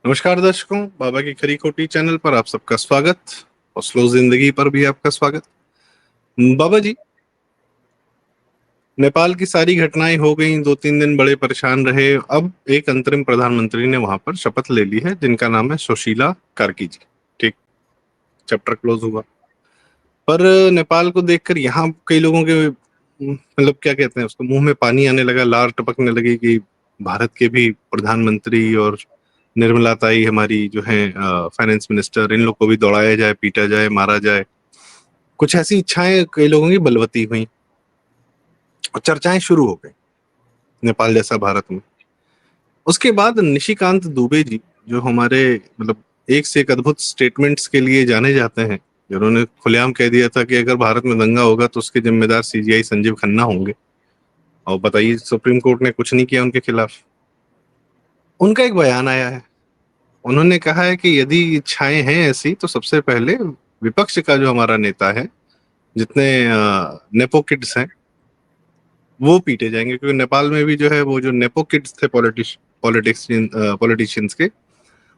नमस्कार दर्शकों, बाबा की खरी खोटी चैनल पर आप सबका स्वागत और स्लो जिंदगी पर भी आपका स्वागत। बाबा जी, नेपाल की सारी घटनाएं हो गई, 2-3 दिन बड़े परेशान रहे। अब एक अंतरिम प्रधानमंत्री ने वहां पर शपथ ले ली है, जिनका नाम है सुशीला कार्की जी। ठीक, चैप्टर क्लोज हुआ। पर नेपाल को देखकर यहाँ कई लोगों के मतलब क्या कहते हैं उसको, मुंह में पानी आने लगा, लार टपकने लगी कि भारत के भी प्रधानमंत्री और निर्मला ताई हमारी जो है फाइनेंस मिनिस्टर, इन लोग को भी दौड़ाया जाए, पीटा जाए, मारा जाए। कुछ ऐसी इच्छाएं कई लोगों की बलवती हुई और चर्चाएं शुरू हो गई नेपाल जैसा भारत में। उसके बाद निशिकांत दुबे जी, जो हमारे मतलब एक से एक अद्भुत स्टेटमेंट्स के लिए जाने जाते हैं, जिन्होंने खुलेआम कह दिया था कि अगर भारत में दंगा होगा तो उसके जिम्मेदार सीजीआई संजीव खन्ना होंगे। और बताइए, सुप्रीम कोर्ट ने कुछ नहीं किया उनके खिलाफ। उनका एक बयान आया है, उन्होंने कहा है कि यदि इच्छाएं हैं ऐसी तो सबसे पहले विपक्ष का जो हमारा नेता है, जितने नेपो किड्स हैं, वो पीटे जाएंगे। क्योंकि नेपाल में भी जो है वो जो नेपो किड्स थे पॉलिटिशियंस के,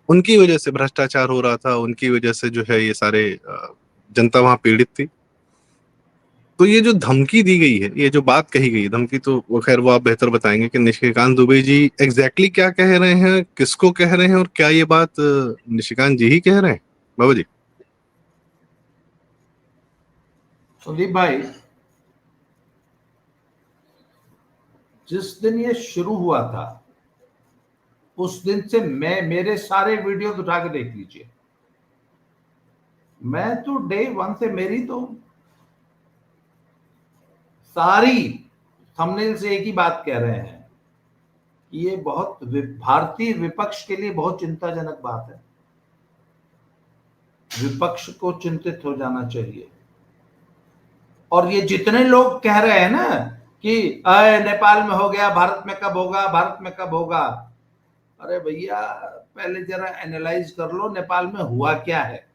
उनकी वजह से भ्रष्टाचार हो रहा था, उनकी वजह से जो है ये सारे जनता वहां पीड़ित थी। तो ये जो धमकी दी गई है, ये जो बात कही गई है, धमकी तो वो खैर वो आप बेहतर बताएंगे कि निशिकांत दुबे जी एग्जैक्टली क्या कह रहे हैं, किसको कह रहे हैं, और क्या ये बात निशिकांत जी ही कह रहे हैं, बाबा जी? सुदीप भाई, जिस दिन ये शुरू हुआ था उस दिन से मेरे सारे वीडियो उठा के देख लीजिए। मैं तो डे वन से मेरी तो सारी थंबनेल से एक ही बात कह रहे हैं कि ये बहुत भारतीय विपक्ष के लिए बहुत चिंताजनक बात है। विपक्ष को चिंतित हो जाना चाहिए। और ये जितने लोग कह रहे हैं ना कि नेपाल में हो गया, भारत में कब होगा, भारत में कब होगा, अरे भैया पहले जरा एनालाइज कर लो नेपाल में हुआ क्या है,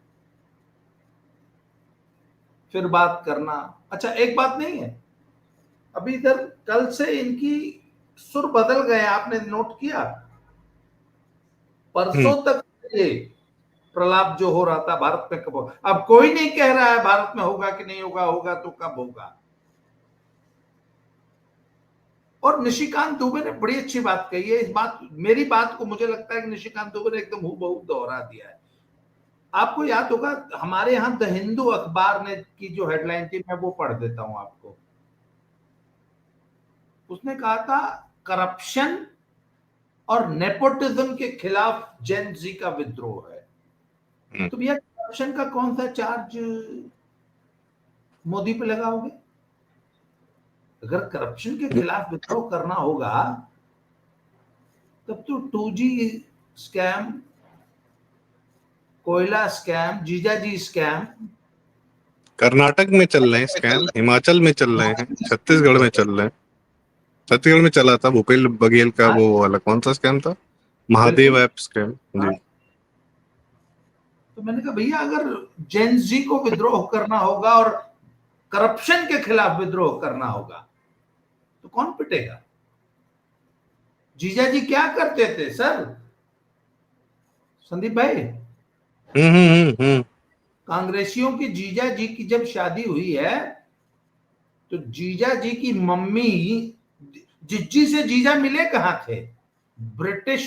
फिर बात करना। अच्छा, एक बात नहीं है, अभी इधर कल से इनकी सुर बदल गए, आपने नोट किया? परसों तक ये प्रलाप जो हो रहा था भारत में कब होगा, अब कोई नहीं कह रहा है भारत में होगा कि नहीं होगा, होगा तो कब होगा। और निशिकांत दुबे ने बड़ी अच्छी बात कही है। इस बात, मेरी बात को मुझे लगता है कि निशिकांत दुबे ने एकदम हूबहू दोहरा दिया है। आपको याद होगा हमारे यहां द हिंदू अखबार ने की जो हेडलाइन थी, मैं वो पढ़ देता हूं आपको। उसने कहा था करप्शन और नेपोटिज्म के खिलाफ जेन जी का विद्रोह है। तो भैया करप्शन का कौन सा चार्ज मोदी पे लगाओगे? अगर करप्शन के खिलाफ विद्रोह करना होगा तब तो 2G स्कैम, कोयला स्कैम, जीजाजी स्कैम कर्नाटक में चल रहे हैं स्कैम, हिमाचल में चल रहे हैं, छत्तीसगढ़ में चल रहे हैं। छत्तीसगढ़ में चला था भूपेश बघेल का वो वाला कौन सा स्कैम था, महादेव ऐप स्कैम जी। तो मैंने कहा भैया अगर जेन जी को विद्रोह करना होगा और करप्शन के खिलाफ विद्रोह करना होगा तो कौन पिटेगा? जीजा जी क्या करते थे सर, संदीप भाई? कांग्रेसियों की जीजा जी की जब शादी हुई है तो जीजा जी की मम्मी जिज्जी से जीजा मिले कहां थे? ब्रिटिश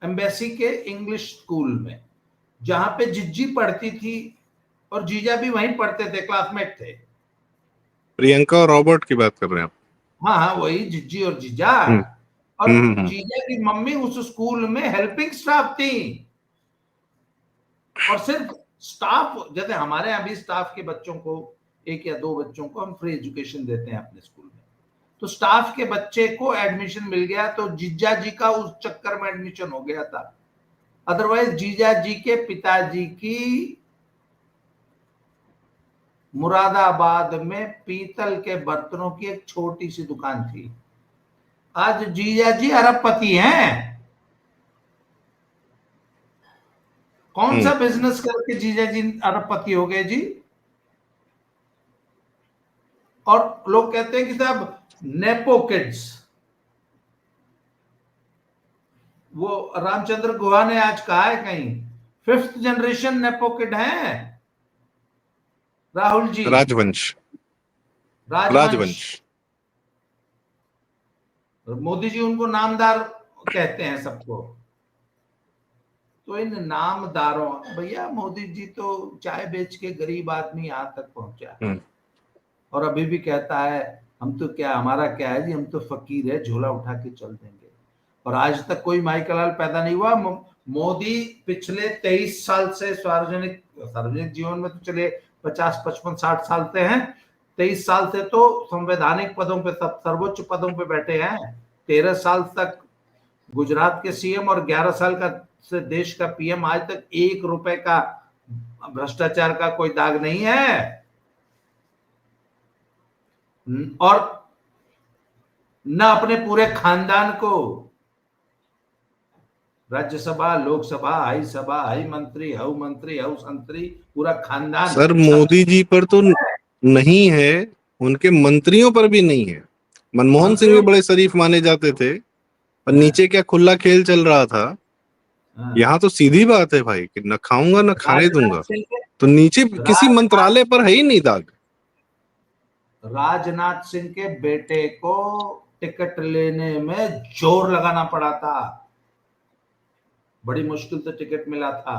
एम्बेसी के इंग्लिश स्कूल में, जहां पे जिज्जी पढ़ती थी और जीजा भी वहीं पढ़ते थे, क्लासमेट थे। प्रियंका और रॉबर्ट की बात कर रहे हैं आप? हाँ हाँ, वही जिज्जी और जीजा। हम्म और हम्म जीजा की मम्मी उस स्कूल में हेल्पिंग स्टाफ थी। और सिर्फ स्टाफ, जैसे हमारे यहाँ भी स्टाफ के बच्चों को, एक या दो बच्चों को हम फ्री एजुकेशन देते हैं अपने स्कूल में, तो स्टाफ के बच्चे को एडमिशन मिल गया तो जीजा जी का उस चक्कर में एडमिशन हो गया था। अदरवाइज जीजा जी के पिताजी की मुरादाबाद में पीतल के बर्तनों की एक छोटी सी दुकान थी। आज जीजा जी अरबपति हैं। कौन सा बिजनेस करके जीजा जी अरबपति हो गए जी? और लोग कहते हैं कि साहब नेपो किड्स। वो रामचंद्र गुहा ने आज कहा है कहीं, 5th जनरेशन नेपो किड है राहुल जी। राजवंश। राजवंश। राजवंश। मोदी जी उनको नामदार कहते हैं सबको। तो इन नामदारों, भैया मोदी जी तो चाय बेच के गरीब आदमी यहां तक पहुंचा, और अभी भी कहता है हम तो क्या, हमारा क्या है जी, हम तो फकीर है, झोला उठा के चल देंगे। और आज तक कोई माइकलाल पैदा नहीं हुआ। मोदी पिछले 23 साल से सार्वजनिक जीवन में तो चले 50, 55, 60 साल से हैं, 23 साल से तो संवैधानिक पदों पे, सर्वोच्च पदों पे बैठे हैं। 13 साल तक गुजरात के सीएम और 11 साल का से देश का पीएम। आज तक 1 रुपए का भ्रष्टाचार का कोई दाग नहीं है। और न अपने पूरे खानदान को राज्यसभा, लोकसभा, हाई सभा, हाई मंत्री, हाउ मंत्री, हाउ संतरी, पूरा खानदान। सर मोदी जी पर तो नहीं है, उनके मंत्रियों पर भी नहीं है। मनमोहन सिंह भी बड़े शरीफ माने जाते थे, और नीचे क्या खुला खेल चल रहा था। यहाँ तो सीधी बात है भाई कि न खाऊंगा न खाने दूंगा, तो नीचे किसी मंत्रालय पर है ही नहीं दाग। राजनाथ सिंह के बेटे को टिकट लेने में जोर लगाना पड़ा था, बड़ी मुश्किल से टिकट मिला था।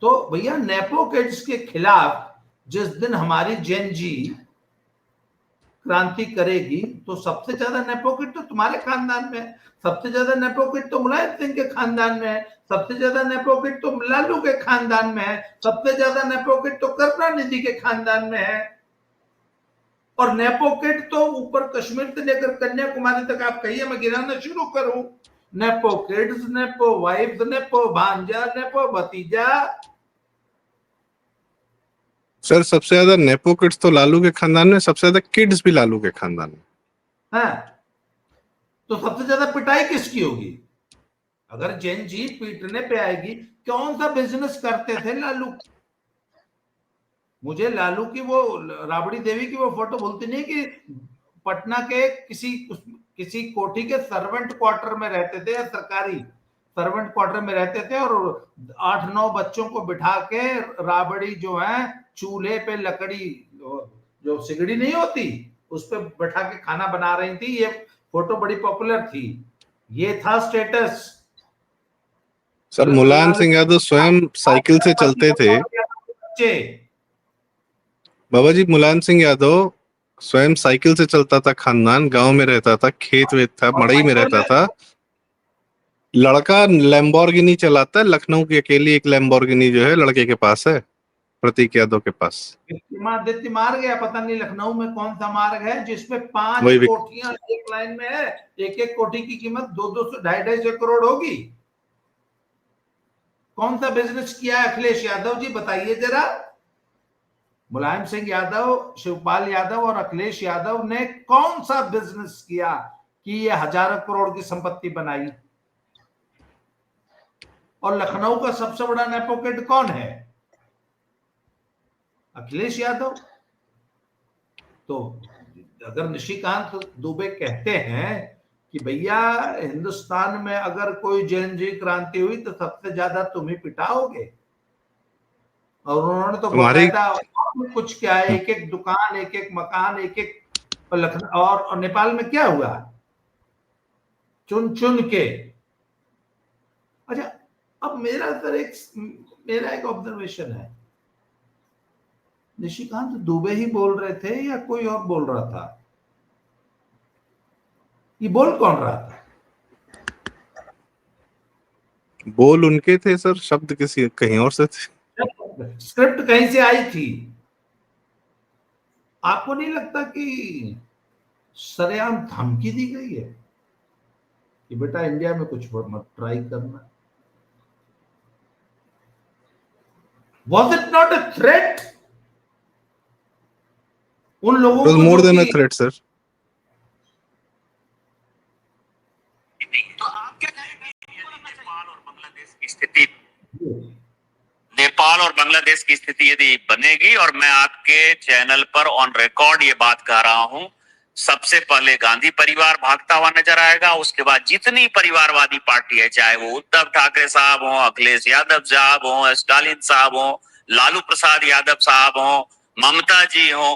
तो भैया नेपो किड्स के खिलाफ जिस दिन हमारी जेन जी क्रांति करेगी, तो सबसे ज्यादा नेपो किड तो तुम्हारे खानदान में है, सबसे ज्यादा नेपो किड तो मुलायम सिंह के खानदान में है, सबसे ज्यादा नेपो किड तो लालू के खानदान में है, सबसे ज्यादा नेपो किड तो करुणानिधि के खानदान में है। और नेपो किड तो ऊपर कश्मीर से लेकर कन्याकुमारी तक आप कहिए, मैं गिनाना शुरू करूं, nepo kids, nepo wife, nepo भांजा, नेपो भतीजा। सर सबसे ज्यादा नेपो किड्स तो लालू के खानदान में, सबसे ज्यादा किड्स भी लालू के खानदान में है। तो सबसे ज्यादा पिटाई किसकी होगी? अगर जेन जी पीटने पे आएगी, कौन सा बिजनेस करते थे लालू? मुझे लालू की वो राबड़ी देवी की वो फोटो भूलती नहीं कि पटना के किसी कोठी के सर्वेंट क्वार्टर में रहते थे, या सरकारी सर्वेंट क्वार्टर में रहते थे, और 8-9 बच्चों को बिठा के राबड़ी जो है चूल्हे पे लकड़ी, जो सिगड़ी नहीं होती, उस पे बैठा के खाना बना रही थी। ये फोटो बड़ी पॉपुलर थी, ये था स्टेटस। सर मुलायम सिंह यादव स्वयं साइकिल से चलते थे। बच्चे, बाबा जी मुलायम सिंह यादव स्वयं साइकिल से चलता था, खानदान गांव में रहता था, खेत में था, मड़ई में रहता था। लड़का लैम्बोर्गिनी चलाता है, लखनऊ की अकेली एक लैम्बोर्गिनी जो है लड़के के पास है, प्रतीक यादव के पास। विक्रमादित्य मार्ग गया, पता नहीं लखनऊ में कौन सा मार्ग है जिसपे 5 वही कोठियां एक लाइन में है, एक कोठी की कीमत 200, 250 करोड़ होगी। कौन सा बिजनेस किया है अखिलेश यादव जी, बताइए जरा। मुलायम सिंह यादव, शिवपाल यादव और अखिलेश यादव ने कौन सा बिजनेस किया कि ये हजारों करोड़ की संपत्ति बनाई? और लखनऊ का सबसे बड़ा नेपोकिड कौन है? अखिलेश यादव। तो अगर निशिकांत दुबे कहते हैं कि भैया हिंदुस्तान में अगर कोई जैन जी क्रांति हुई तो सबसे ज्यादा तुम ही पिटाओगे, और उन्होंने तो हमारी बकायदा कुछ क्या है, एक एक दुकान, एक एक मकान, एक एक लखनऊ और नेपाल में क्या हुआ, चुन चुन के। अच्छा, अब मेरा एक ऑब्जर्वेशन है, निशिकांत दुबे ही बोल रहे थे या कोई और बोल रहा था? ये बोल कौन रहा था? बोल उनके थे सर, शब्द किसी कहीं और से थे। स्क्रिप्ट कहीं से आई थी। आपको नहीं लगता कि सरेआम धमकी दी गई है कि बेटा इंडिया में कुछ मत ट्राई करना? Was it not a threat उन लोगों को मोर जो देन अ कि थ्रेट सर। तो आप क्या कहेंगे नेपाल और बांग्लादेश की स्थिति, नेपाल और बांग्लादेश की स्थिति यदि बनेगी, और मैं आपके चैनल पर ऑन रिकॉर्ड ये बात कह रहा हूं सबसे पहले गांधी परिवार भागता हुआ नजर आएगा, उसके बाद जितनी परिवारवादी पार्टी है, चाहे वो उद्धव ठाकरे साहब हो, अखिलेश यादव साहब हो, स्टालिन साहब हो, लालू प्रसाद यादव साहब हो, ममता जी हो,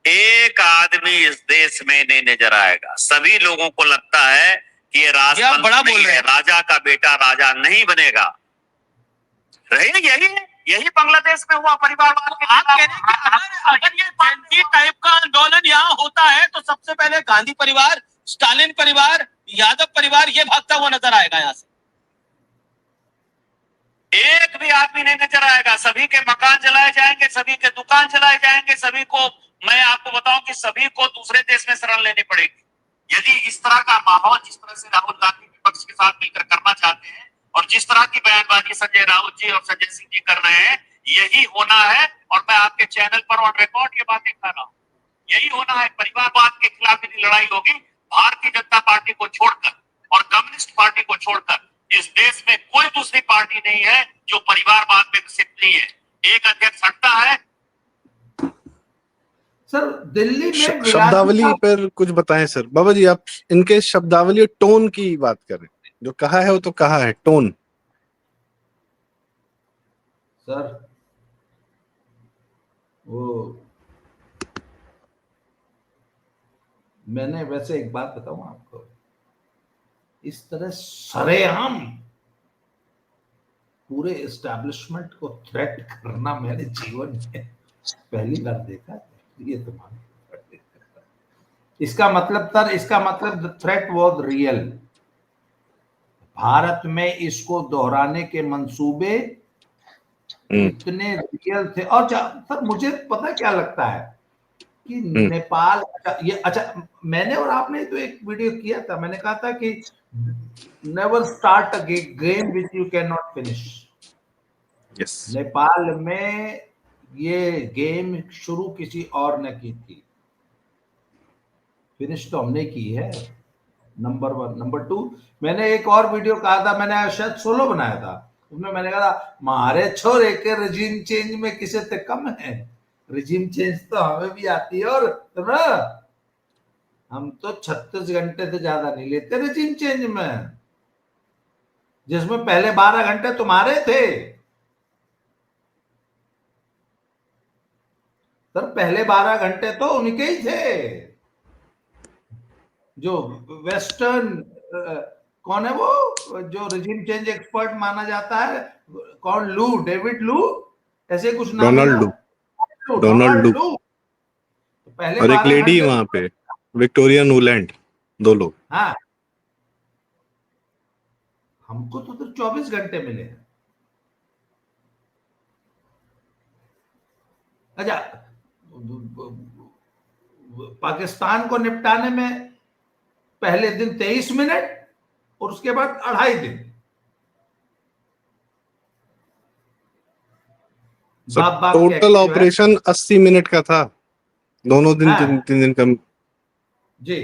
एक आदमी इस देश में नहीं नजर आएगा। सभी लोगों को लगता है कि ये राजतंत्र बड़ा बोल नहीं रहे है, हैं। राजा का बेटा राजा नहीं बनेगा। रहे यही बांग्लादेश में हुआ परिवारवाद के आप खिलाफ। कह रहे हैं कि अगर ये जेनजी टाइप का आंदोलन यहाँ होता है तो सबसे पहले गांधी परिवार, स्टालिन परिवार, यादव परिवार ये भागता हुआ नजर आएगा यहाँ से। एक भी आदमी नहीं नजर आएगा, सभी के मकान जलाए जाएंगे, सभी के दुकान जलाए जाएंगे, सभी को, मैं आपको बताऊं कि सभी को दूसरे देश में शरण लेनी पड़ेगी। यदि इस तरह का माहौल जिस तरह से राहुल गांधी विपक्ष के साथ मिलकर करना चाहते हैं और जिस तरह की बयानबाजी संजय राउत जी और संजय सिंह जी कर रहे हैं, यही होना है। और मैं आपके चैनल पर ऑन रिकॉर्ड ये बातें कर रहा हूँ, यही होना है। परिवारवाद के खिलाफ यदि लड़ाई होगी भारतीय जनता पार्टी को छोड़कर और कम्युनिस्ट पार्टी को छोड़कर, इस देश में कोई दूसरी पार्टी नहीं है जो परिवारवाद में विकसित नहीं है। एक अध्यक्ष हटता है। सर दिल्ली में शब्दावली पर कुछ बताएं सर। बाबा जी आप इनके शब्दावली और टोन की बात कर रहे हैं, जो कहा है वो तो कहा है, टोन। सर वो मैंने वैसे एक बात बताऊं आपको, इस तरह सरेआम पूरे एस्टैब्लिशमेंट को थ्रेट करना मैंने जीवन में पहली बार देखा है। ये तो इसका मतलब the threat was real. Bharat में इसको दोहराने के मंसूबे इतने रियल थे। और सर मुझे पता क्या लगता है कि नेपाल, अच्छा मैंने और आपने तो एक वीडियो किया था, मैंने कहा था कि never start a game which you can not finish. Nepal में ये गेम शुरू किसी और ने की थी, फिनिश तो हमने की है। नंबर 1। नंबर 2, मैंने एक और वीडियो कहा था, मैंने शायद सोलो बनाया था, उसमें मैंने कहा मारे छोरे के रिजीम चेंज में किसे ते कम है, रिजीम चेंज तो हमें भी आती है। और ना हम तो 36 घंटे से ज्यादा नहीं लेते रिजीम चेंज में, जिसमें पहले 12 घंटे तुम्हारे थे सर, पहले 12 घंटे तो उनके ही थे। जो वेस्टर्न कौन है वो जो रिजीम चेंज एक्सपर्ट माना जाता है, कौन, लू, डेविड लू, ऐसे कुछ नाम है ना, डोनाल्ड लू। तो पहले और एक लेडी वहां पे विक्टोरिया नुलैंड, 2 लोग। हाँ, हमको तो 24 घंटे मिले। अच्छा, पाकिस्तान को निपटाने में पहले दिन 23 मिनट और उसके बाद 2.5 दिन। टोटल ऑपरेशन 80 मिनट का था, दोनों दिन। हाँ, 3 दिन का जी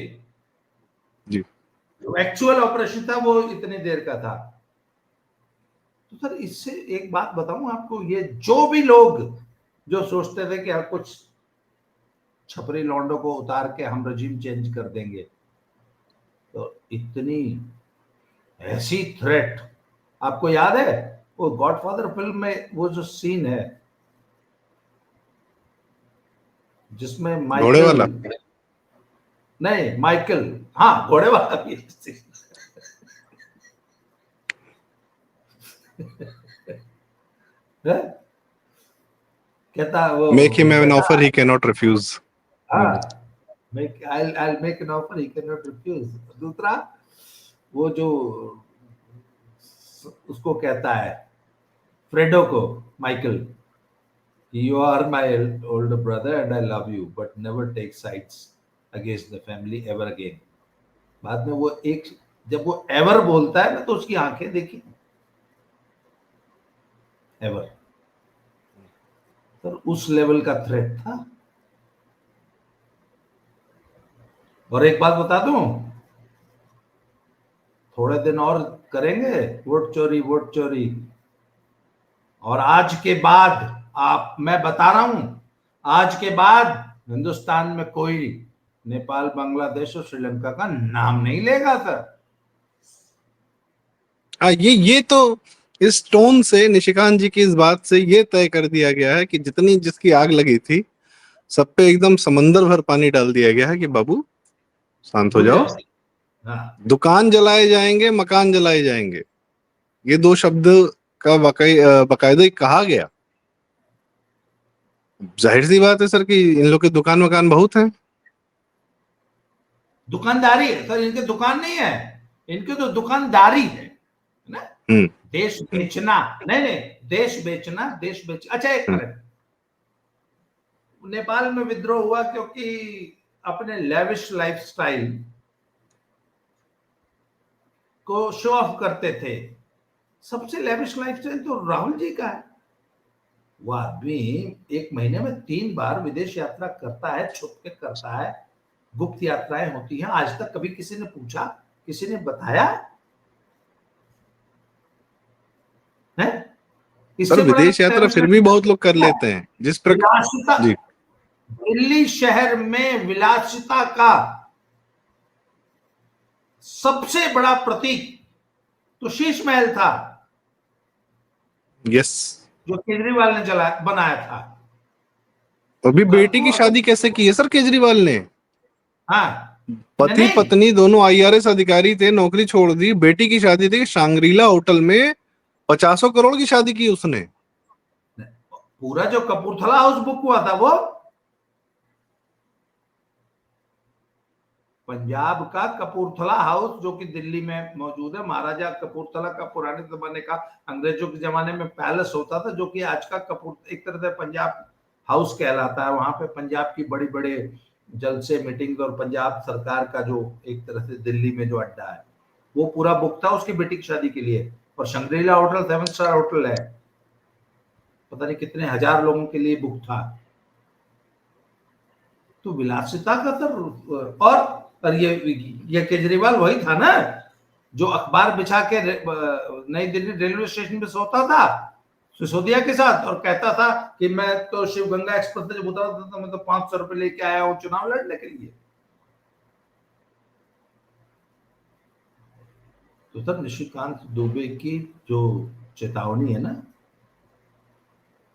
जी। तो एक्चुअल ऑपरेशन था वो इतनी देर का था। तो सर इससे एक बात बताऊं आपको, ये जो भी लोग जो सोचते थे कि कुछ छपरी लौंडों को उतार के हम रजीम चेंज कर देंगे, तो इतनी ऐसी थ्रेट, आपको याद है वो गॉडफादर फिल्म में वो जो सीन है जिसमें माइकल, घोड़े वाला, नहीं माइकल, हाँ घोड़े वाला भी कहता वो, make him an offer he can not refuse. I'll make an offer he cannot refuse। दूसरा वो जो उसको कहता है फ्रेडो को, Michael, you are my older brother and I love you but never take sides against the family ever again। बाद में वो एक, जब वो एवर बोलता है ना तो उसकी आंखें देखी, एवर, तो उस लेवल का थ्रेट था। और एक बात बता दूं, थोड़े दिन और करेंगे वोट चोरी, और आज के बाद मैं बता रहा हूं, आज के बाद हिंदुस्तान में कोई नेपाल, बांग्लादेश और श्रीलंका का नाम नहीं लेगा सर। ये तो इस टोन से, निशिकांत जी की इस बात से ये तय कर दिया गया है कि जितनी जिसकी आग लगी थी सब पे एकदम समंदर भर पानी डाल दिया गया है कि बाबू शांत हो जाओ। हाँ, दुकान जलाए जाएंगे, मकान जलाए जाएंगे, ये दो शब्द का बाकायदा कहा गया। जाहिर सी बात है सर कि इन लोग के दुकान वकान बहुत हैं। दुकानदारी है सर, इनके दुकान नहीं है, इनकी तो दुकानदारी है ना। देश बेचना नहीं, देश बेचना, देश बेच। अच्छा, एक मिनट, नेपाल में विद्रोह हुआ क्योंकि अपने लेविश लाइफस्टाइल को शो ऑफ करते थे। सबसे लेविश लाइफस्टाइल तो राहुल जी का है। वो आदमी एक महीने में 3 बार विदेश यात्रा करता है, छुप के करता है, गुप्त यात्राएं होती हैं। आज तक कभी किसी ने पूछा, किसी ने बताया है? सर विदेश यात्रा फिर भी बहुत लोग कर लेते हैं जिस प्रकार जी। दिल्ली शहर में विलासिता का सबसे बड़ा प्रतीक तो शीश महल था, यस, जो केजरीवाल ने बनाया था। अभी बेटी की शादी कैसे की है सर केजरीवाल ने? हाँ, पति पत्नी दोनों IRS अधिकारी थे, नौकरी छोड़ दी, बेटी की शादी थी, शांग्रीला होटल में 50 करोड़ की शादी की उसने। पूरा जो कपूरथला हाउस बुक हुआ था, वो पंजाब का कपूरथला हाउस जो कि दिल्ली में मौजूद है, महाराजा कपूरथला का पुराने जमाने का, अंग्रेजों के जमाने में पैलेस होता था, जो कि आज का एक तरह से पंजाब हाउस कहलाता है। वहां पे पंजाब की बड़ी बड़े जलसे, मीटिंग और पंजाब सरकार का जो एक तरह से दिल्ली में जो अड्डा है, वो पूरा बुक था उसकी बेटी की शादी के लिए। और शंग्रीला होटल 7 स्टार होटल है, पता नहीं कितने हजार लोगों के लिए बुक था। तो विलासिता का सर, और ये केजरीवाल वही था ना जो अखबार बिछा के नई दिल्ली रेलवे स्टेशन पे सोता था सिसोदिया के साथ और कहता था कि मैं तो शिवगंगा एक्सप्रेस से जब उतरा था तो मैं तो 500 रुपए लेके आया हूं चुनाव लड़ने के लिए। तो सर निशिकांत दुबे की जो चेतावनी है ना,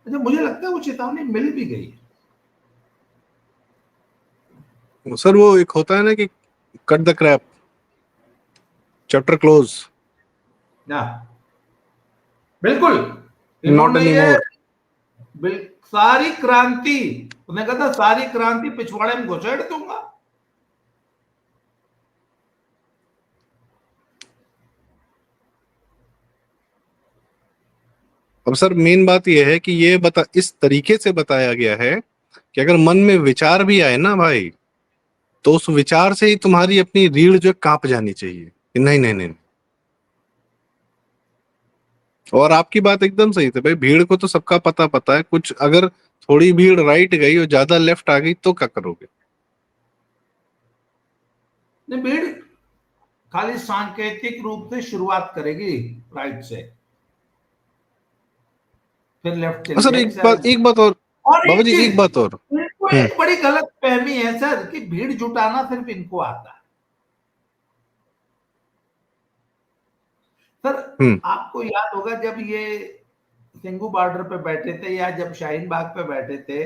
अच्छा मुझे लगता है वो चेतावनी मिल भी गई है सर। वो एक होता है ना कि cut the crap, chapter close. ना, बिल्कुल नॉट एनी मोर। सारी क्रांति, उन्होंने कहा था सारी क्रांति पिछवाड़े में घुसेड़ दूंगा। अब सर मेन बात यह है कि ये इस तरीके से बताया गया है कि अगर मन में विचार भी आए ना भाई, तो उस विचार से ही तुम्हारी अपनी रीढ़ जो कांप जानी चाहिए कि नहीं नहीं नहीं। और आपकी बात एकदम सही थी भाई, भीड़ को तो सबका पता है, कुछ अगर थोड़ी भीड़ राइट गई और ज्यादा लेफ्ट आ गई तो क्या करोगे? नहीं, भीड़ खाली सांकेतिक रूप से शुरुआत करेगी राइट से, फिर लेफ्ट चली सर जाएगी। एक बात और बाबा जी, एक बात और, इनको एक बड़ी गलत फहमी है सर कि भीड़ जुटाना सिर्फ इनको आता है। सर आपको याद होगा जब ये सिंगू बॉर्डर पे बैठे थे या जब शाहीन बाग पे बैठे थे,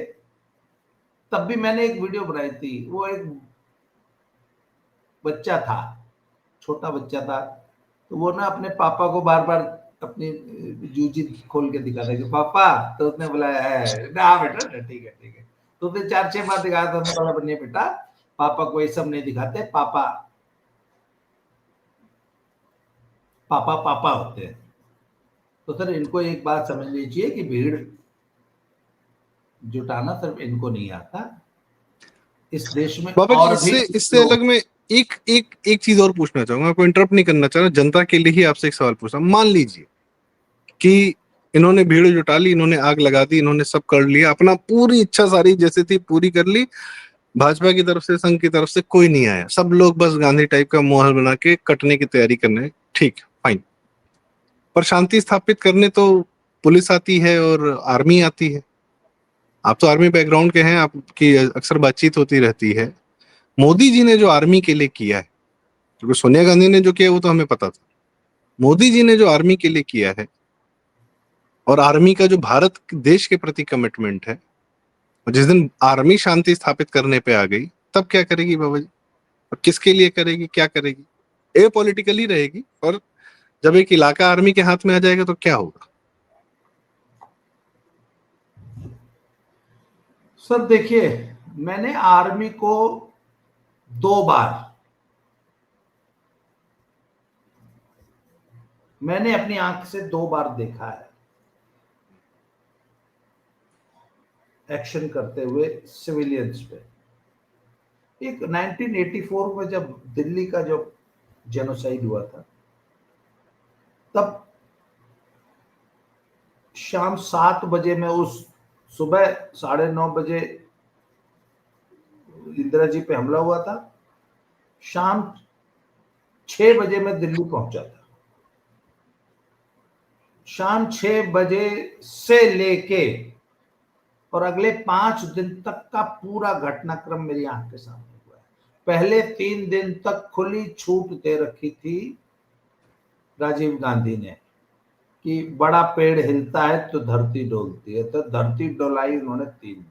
तब भी मैंने एक वीडियो बनाई थी। वो एक बच्चा था, छोटा बच्चा था, तो वो ना अपने पापा को बार बार अपनी जूजी खोल के दिखाता कि पापा, तो उसने बुलाया है ना बेटा, ठीक है ठीक है, तो उसने 4-6 बार दिखाया था। बोला नहीं बेटा, पापा को ये सब नहीं दिखाते, पापा पापा पापा होते हैं। तो सर इनको एक बात समझ लीजिए कि भीड़ जुटाना सिर्फ इनको नहीं आता, इस देश में बाबा और जी भी इससे अलग में एक चीज और पूछना चाहूंगा, आपको इंटरप्ट नहीं करना चाह रहा, जनता के लिए ही आपसे एक सवाल पूछना। मान लीजिए कि इन्होंने भीड़ जुटा ली, इन्होंने आग लगा दी, इन्होंने सब कर लिया, अपना पूरी इच्छा सारी जैसे थी पूरी कर ली, भाजपा की तरफ से, संघ की तरफ से कोई नहीं आया, सब लोग बस गांधी टाइप का माहौल बना के कटने की तैयारी करने, ठीक फाइन। पर शांति स्थापित करने तो पुलिस आती है और आर्मी आती है। आप तो आर्मी बैकग्राउंड के हैं, आपकी अक्सर बातचीत होती रहती है। मोदी जी ने जो आर्मी के लिए किया है, क्योंकि सोनिया गांधी ने जो किया वो तो हमें पता था, मोदी जी ने जो आर्मी के लिए किया है और आर्मी का जो भारत देश के प्रति कमिटमेंट है, और जिस दिन आर्मी शांति स्थापित करने पे आ गई तब क्या करेगी बाबा जी, और किसके लिए करेगी, क्या करेगी? ए पॉलिटिकली रहेगी, और जब एक इलाका आर्मी के हाथ में आ जाएगा तो क्या होगा? सर देखिए, मैंने आर्मी को 2 बार मैंने अपनी आंख से 2 बार देखा है एक्शन करते हुए सिविलियंस पे। एक 1984 में जब दिल्ली का जो जेनोसाइड हुआ था, तब शाम 7 बजे में, उस सुबह 9:30 बजे इंदिरा जी पे हमला हुआ था, शाम 6 बजे में दिल्ली पहुंचा था। शाम 6 बजे से लेके और अगले 5 दिन तक का पूरा घटनाक्रम मेरी आंख के सामने हुआ है। पहले 3 दिन तक खुली छूट दे रखी थी राजीव गांधी ने कि बड़ा पेड़ हिलता है तो धरती डोलती है, तो धरती डोलाई उन्होंने 3 दिन।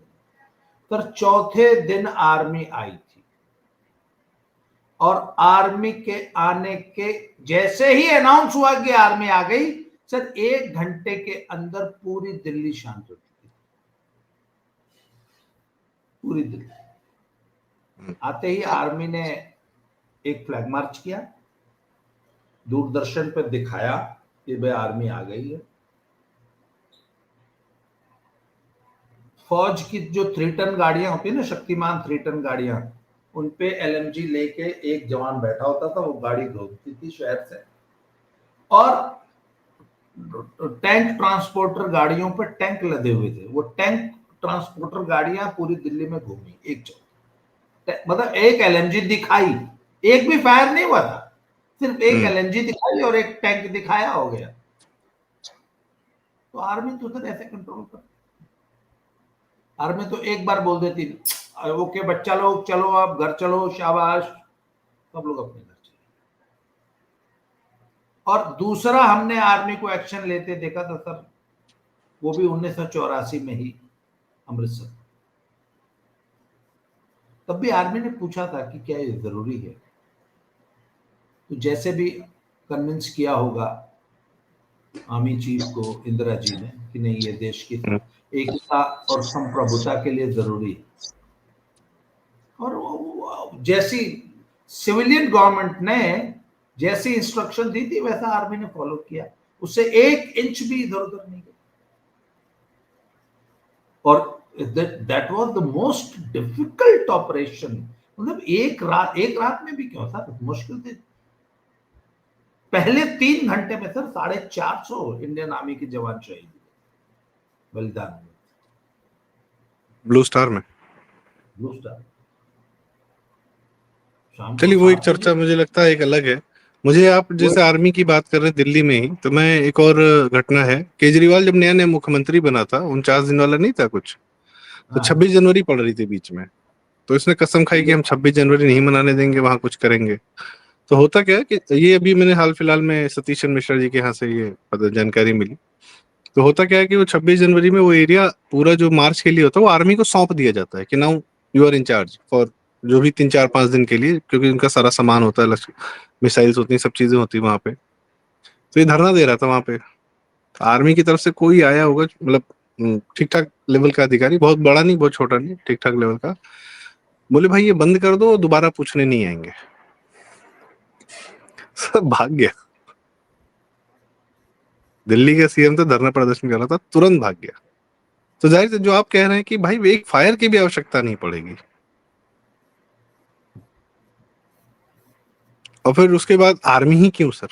पर चौथे दिन आर्मी आई थी, और आर्मी के आने के जैसे ही अनाउंस हुआ कि आर्मी आ गई, सर 1 घंटे के अंदर पूरी दिल्ली शांत हो चुकी थी। पूरी दिल्ली। आते ही आर्मी ने एक फ्लैग मार्च किया, दूरदर्शन पर दिखाया कि भाई आर्मी आ गई है। फौज की जो 3 टन गाड़ियां होती है ना, शक्तिमान 3 टन गाड़ियां, उनपे LMG लेके एक जवान बैठा होता था, वो गाड़ी घूमती थी शहर से, और टैंक ट्रांसपोर्टर गाड़ियों पर टैंक लदे हुए थे। वो टैंक ट्रांसपोर्टर गाड़ियां पूरी दिल्ली में घूमी एक जगह, मतलब एक LMG दिखाई, एक भी फायर नहीं हुआ था, सिर्फ एक LMG दिखाई और एक टैंक दिखाया, हो गया। तो आर्मी तो सर ऐसे कंट्रोल कर, आर्मी तो एक बार बोल देती, ओके बच्चा लोग चलो, आप घर चलो, शाबाश, सब लोग अपने घर चले। और दूसरा हमने आर्मी को एक्शन लेते देखा था सर, वो भी 1984 में ही अमृतसर। तब भी आर्मी ने पूछा था कि क्या ये जरूरी है, तो जैसे भी कन्विंस किया होगा आर्मी चीफ को इंदिरा जी ने कि नहीं, ये देश की एकता और संप्रभुता के लिए जरूरी है। और जैसी सिविलियन गवर्नमेंट ने जैसी इंस्ट्रक्शन दी थी, वैसा आर्मी ने फॉलो किया, उससे 1 इंच भी इधर उधर नहीं गया। और that was the most difficult operation. मतलब एक रात में भी क्यों था, मुश्किल थी। पहले 3 घंटे में सर 450 इंडियन आर्मी के जवान शहीद हुए, बलिदान हुए। ब्लू स्टार में। Blue star. चलिए वो एक चर्चा मुझे लगता है एक अलग है। मुझे आप जैसे आर्मी की बात कर रहे हैं दिल्ली में ही, तो मैं एक और घटना है, केजरीवाल जब नया नया मुख्यमंत्री बना था, 49 दिन वाला नहीं था कुछ, तो 26 जनवरी पड़ रही थी बीच में, तो इसने कसम खाई कि हम 26 जनवरी नहीं मनाने देंगे, वहां कुछ करेंगे। तो होता क्या है कि ये अभी मैंने हाल फिलहाल में सतीश चंद्र मिश्रा जी के यहाँ से ये जानकारी मिली। तो होता क्या है कि वो 26 जनवरी में वो एरिया पूरा जो मार्च के लिए होता है वो आर्मी को सौंप दिया जाता है कि now you are in charge for जो भी 3-4-5 दिन के लिए, क्योंकि उनका सारा सामान होता है, मिसाइल्स होती हैं, सब चीजें होती है वहां पे। तो ये धरना दे रहा था वहां पे, आर्मी की तरफ से कोई आया होगा, मतलब ठीक ठाक लेवल का अधिकारी, बहुत बड़ा नहीं बहुत छोटा नहीं, ठीक ठाक लेवल का, बोले भाई ये बंद कर दो, दोबारा पूछने नहीं आएंगे। सब भाग गया। दिल्ली का सीएम तो धरना प्रदर्शन कर रहा था, तुरंत भाग गया। तो जाहिर है जो आप कह रहे हैं कि भाई एक फायर की भी आवश्यकता नहीं पड़ेगी, और फिर उसके बाद आर्मी ही क्यों सर,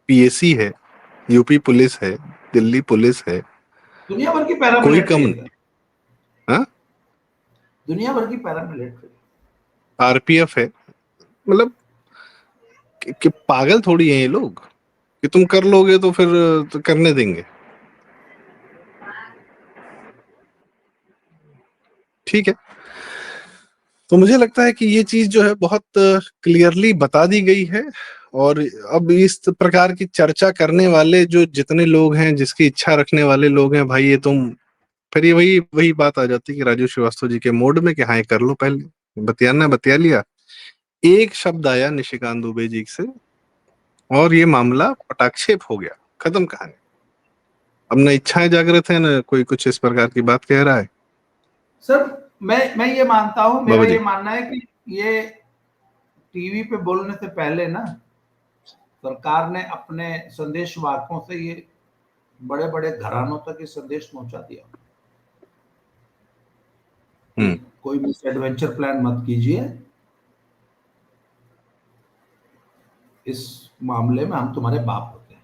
PAC है, यूपी पुलिस है, दिल्ली पुलिस है, दुनिया भर की कोई पैरामिलिट्री कम है, नहीं। हाँ, दुनिया भर की पैरामिलिट्री, RPF है, मतलब कि पागल थोड़ी है ये लोग कि तुम कर लोगे तो फिर तो करने देंगे। ठीक है, तो मुझे लगता है कि ये चीज जो है बहुत क्लियरली बता दी गई है, और अब इस प्रकार की चर्चा करने वाले जो जितने लोग हैं, जिसकी इच्छा रखने वाले लोग हैं, भाई ये तुम फिर ये वही वही बात आ जाती है कि राजू श्रीवास्तव जी के मोड में कि हाँ ये कर लो, पहले बतियाना बतिया लिया, एक शब्द आया निशिकांत दुबे जी से और ये मामला पटाक्षेप हो गया, खत्म कहानी। अब न इच्छाएं जागृत है, न कोई कुछ इस प्रकार की बात कह रहा है। सर मैं ये मानता हूं, मेरा बाबा जी। ये मानना है कि ये टीवी पे बोलने से पहले ना सरकार ने अपने संदेश वाहकों से ये बड़े बड़े घरानों तक ये संदेश पहुंचा दिया कि कोई मिस एडवेंचर प्लान मत कीजिए, इस मामले में हम तुम्हारे बाप होते हैं।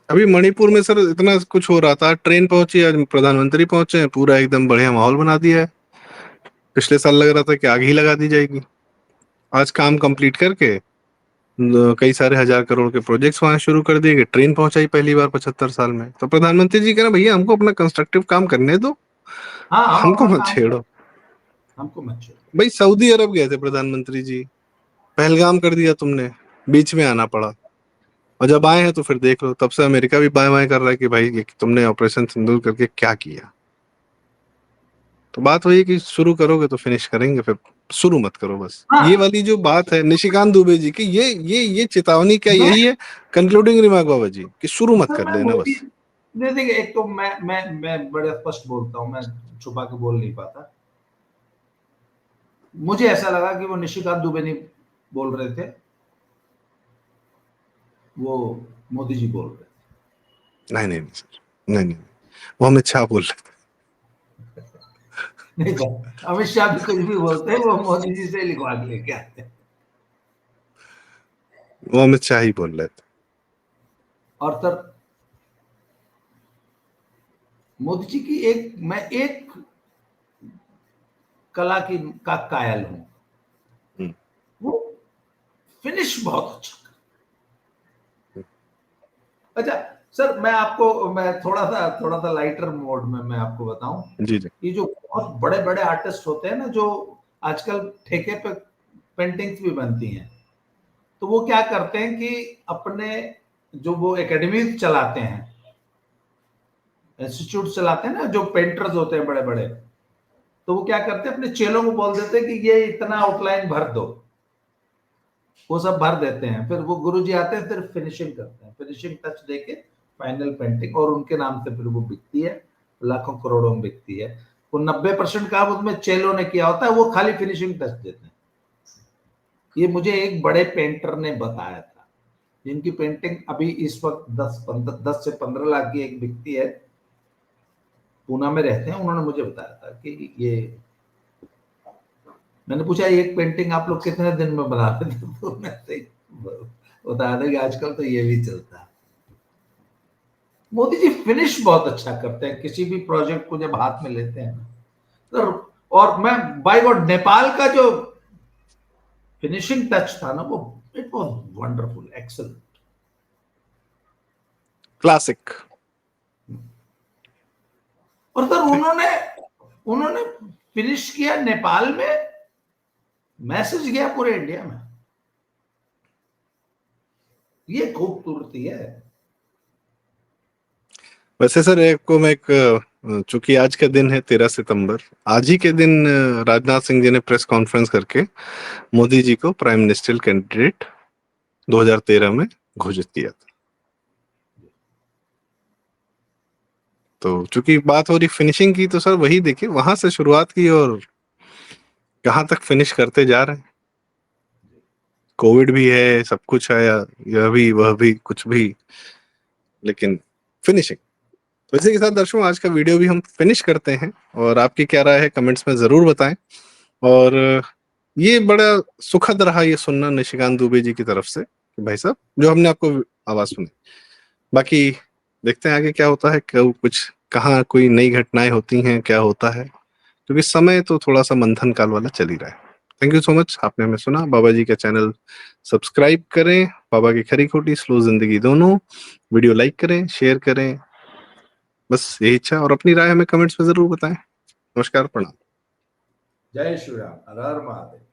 अभी मणिपुर में सर इतना कुछ हो रहा था, ट्रेन पहुंची, आज प्रधानमंत्री पहुंचे, पूरा एकदम बढ़िया माहौल बना दिया है। पिछले साल लग रहा था कि आग ही लगा दी जाएगी, आज काम कंप्लीट करके कई सारे हजार करोड़ के प्रोजेक्ट्स वहां शुरू कर दिए गए, ट्रेन पहुंचाई पहली बार 75 साल में। तो प्रधानमंत्री जी कह रहे भैया हमको अपना कंस्ट्रक्टिव काम करने दो, हाँ, हम हमको अपना मत काम छेड़ो। हमको मत छेड़ो। भाई सऊदी अरब गए थे प्रधानमंत्री जी, पहलगाम कर दिया तुमने, बीच में आना पड़ा, और जब आए हैं तो फिर देख लो, तब से अमेरिका भी बाएं बाएं कर रहा है कि भाई ये तुमने ऑपरेशन सिंदूर करके क्या किया। तो बात वही कि शुरू करोगे तो फिनिश करेंगे, फिर शुरू मत करो बस। हाँ, ये वाली जो बात है निशिकांत दुबे जी की, ये चेतावनी क्या मैं यही है कंक्लूडिंग रिमार्क बाबा जी कि शुरू मत सर कर मैं लेना मोदी, बस। नहीं देखिए, एक तो मैं बड़े स्पष्ट बोलता हूँ, मैं छुपा के बोल नहीं पाता। मुझे ऐसा लगा कि वो निशिकांत दुबे नहीं बोल रहे थे, वो मोदी जी बोल रहे थे। नहीं नहीं नहीं सर, नहीं नहीं, वो अमित शाह बोल रहे थे। नहीं सर, अमित शाह भी कुछ भी बोलते हैं, वो मोदी जी से लिखवा के लेके आते हैं। वो अमित शाह ही बोल रहे थे। और सर मोदी जी की मैं एक कला की का कायल हूं, हम्म। वो फिनिश बहुत अच्छा। अच्छा सर, मैं थोड़ा सा लाइटर मोड में मैं आपको बताऊं, जी जी। ये जो बहुत बड़े बड़े आर्टिस्ट होते हैं ना, जो आजकल ठेके पे पेंटिंग्स भी बनती हैं, तो वो क्या करते हैं कि अपने जो वो एकेडमी चलाते हैं, इंस्टीट्यूट चलाते हैं ना, जो पेंटर्स होते हैं बड़े बड़े, तो वो क्या करते हैं अपने चेलों को बोल देते हैं कि ये इतना आउटलाइन भर दो, वो सब भर देते हैं, फिर वो गुरुजी आते हैं, सिर्फ फिनिशिंग करते हैं, फिनिशिंग टच देके फाइनल पेंटिंग, और उनके नाम से फिर वो बिकती है, लाखों करोड़ों में बिकती है। वो 90% काम उसमें चेलों ने किया होता है, वो खाली फिनिशिंग टच देते हैं। ये मुझे एक बड़े पेंटर ने बताया था, जिनकी पेंटिंग अभी इस वक्त 10 से 15 लाख की एक बिकती है, पूना में रहते हैं, उन्होंने मुझे बताया था कि ये, मैंने पूछा एक पेंटिंग आप लोग कितने दिन में बना लेते थे, तो बताया था कि आजकल तो ये भी चलता है। मोदी जी फिनिश बहुत अच्छा करते हैं, किसी भी प्रोजेक्ट को जब हाथ में लेते हैं तो, और मैं बाय गॉड नेपाल का जो फिनिशिंग टच था ना, वो it was wonderful, excellent, classic. और सर उन्होंने फिनिश किया नेपाल में, मैसेज गया पूरे इंडिया में, ये खूबसूरती है। वैसे सर चूंकि आज का दिन है 13 सितंबर, आज ही के दिन राजनाथ सिंह जी ने प्रेस कॉन्फ्रेंस करके मोदी जी को प्राइम मिनिस्टर कैंडिडेट 2013 में घोषित किया था। तो चूंकि बात हो रही फिनिशिंग की, तो सर वही देखिए, वहां से शुरुआत की और कहाँ तक फिनिश करते जा रहे हैं। कोविड भी है, सब कुछ है, यह भी वह भी कुछ भी, लेकिन फिनिशिंग। तो इसी के साथ दर्शकों आज का वीडियो भी हम फिनिश करते हैं, और आपकी क्या राय है कमेंट्स में जरूर बताएं। और ये बड़ा सुखद रहा ये सुनना निशिकांत दुबे जी की तरफ से कि भाई साहब जो हमने आपको आवाज सुनी। बाकी देखते हैं आगे क्या होता है, कुछ कहाँ कोई नई घटनाएं होती हैं, क्या होता है, क्योंकि समय तो थोड़ा सा मंथन काल वाला चल ही रहा है। थैंक यू सो मच, आपने हमें सुना। बाबा जी का चैनल सब्सक्राइब करें, बाबा की खरी खोटी स्लो जिंदगी दोनों, वीडियो लाइक करें, शेयर करें, बस यही इच्छा, और अपनी राय हमें कमेंट्स में जरूर बताएं। नमस्कार, प्रणाम। जय श्री राम, हर हर महादेव।